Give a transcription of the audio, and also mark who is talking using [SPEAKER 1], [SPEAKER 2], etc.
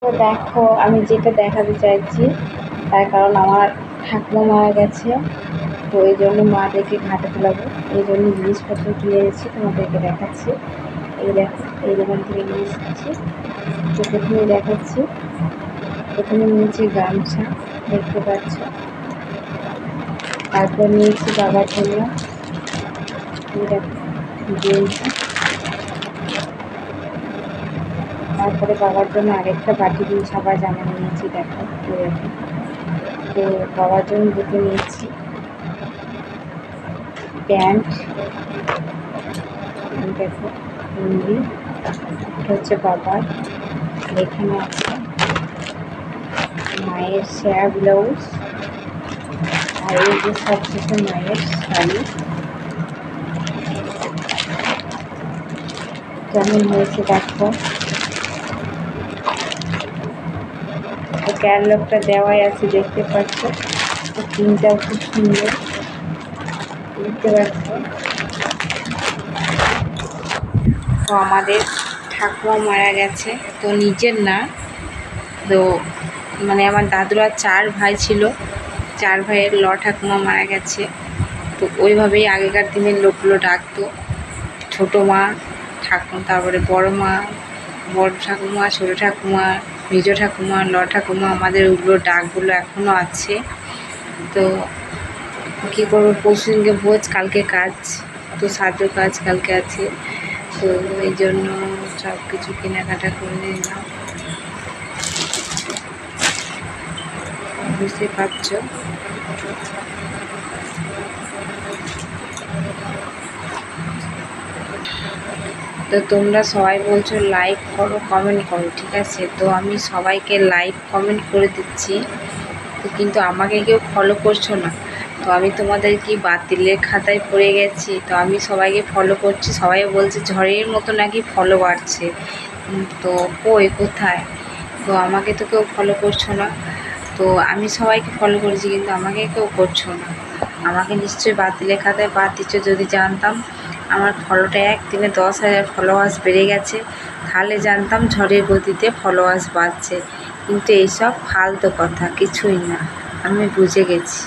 [SPEAKER 1] তো দেখো, আমি যেটা দেখাতে চাইছি তার কারণ আমার ঠাকুমা মারা গেছে, তো এই জন্য মাদেরকে ঘাটে তোলাবো, এই জন্য জিনিসপত্র কিনে এনেছি, তোমাদেরকে দেখাচ্ছি। এই দেখো, এই দোকান থেকে নিয়ে এসেছি। তো প্রথমে দেখাচ্ছি, প্রথমে নিয়েছি গামছা, দেখতে পাচ্ছ। তারপর নিয়েছি বাবার জন্য এই দেখো গেঞ্জি, তারপরে বাবার জন্য আরেকটা বাটি দিয়ে ছাপা জামা নিয়েছি, দেখো এরকম। তো বাবার জন্য দুটো নিয়েছি প্যান্ট, দেখো লুঙ্গি, এটা হচ্ছে বাবার। এখানে আছে মায়ের শেয়ার ব্লাউজ, আর এই যে সবশেষে মায়ের শাড়ি। কেমন হয়েছে দেখো, ক্যাটালগটা দেওয়াই আছে, দেখতে পাচ্ছ। প্রিন্টটাও খুব সুন্দর, দেখতে পাচ্ছ। তো আমাদের ঠাকুমা মারা গেছে, তো নিজের না, তো মানে আমার দাদুরা 4 ভাই ছিল, 4 ভাইয়ের ঠাকুমা মারা গেছে। তো ওইভাবেই আগেকার দিনের লোকগুলো ডাকতো, ছোটো মা ঠাকুমা, তারপরে বড় মা, বড় ঠাকুমা, ছোটো ঠাকুমা, মেজ ঠাকুমা, ঠাকুমা, আমাদের ওগুলো ডাকগুলো এখনও আছে। তো কী করবো, পরশুদিনকে ভোজ, কালকে কাজ, তো শ্রাদ্ধ কাজ কালকে আছে, তো এই জন্য সব কিছু কেনাকাটা করে নিলাম, বুঝতে পারছো। তো তোমরা সবাই বলছো লাইক করো, কমেন্ট করো, ঠিক আছে। তো আমি সবাইকে লাইক কমেন্ট করে দিচ্ছি, তো কিন্তু আমাকে কেউ ফলো করছো না। তো আমি তোমাদের কি বাতিলের খাতায় পড়ে গেছি? তো আমি সবাইকে ফলো করছি, সবাই বলছে ঝড়ের মতো নাকি ফলো বাড়ছে, তো কই কোথায়? তো আমাকে তো কেউ ফলো করছো না। তো আমি সবাইকে ফলো করেছি, কিন্তু আমাকে কেউ করছো না। আমাকে নিশ্চয়ই বাতিলের খাতায় বাদ দিচ্ছ। যদি জানতাম আমার ফলোটা একদিনে 10,000 ফলোয়ার্স বেড়ে গেছে, তাহলে জানতাম ঝড়ের গতিতে ফলোয়ার্স বাড়ছে। কিন্তু এইসব ফালতু কথা, কিছুই না, আমি বুঝে গেছি।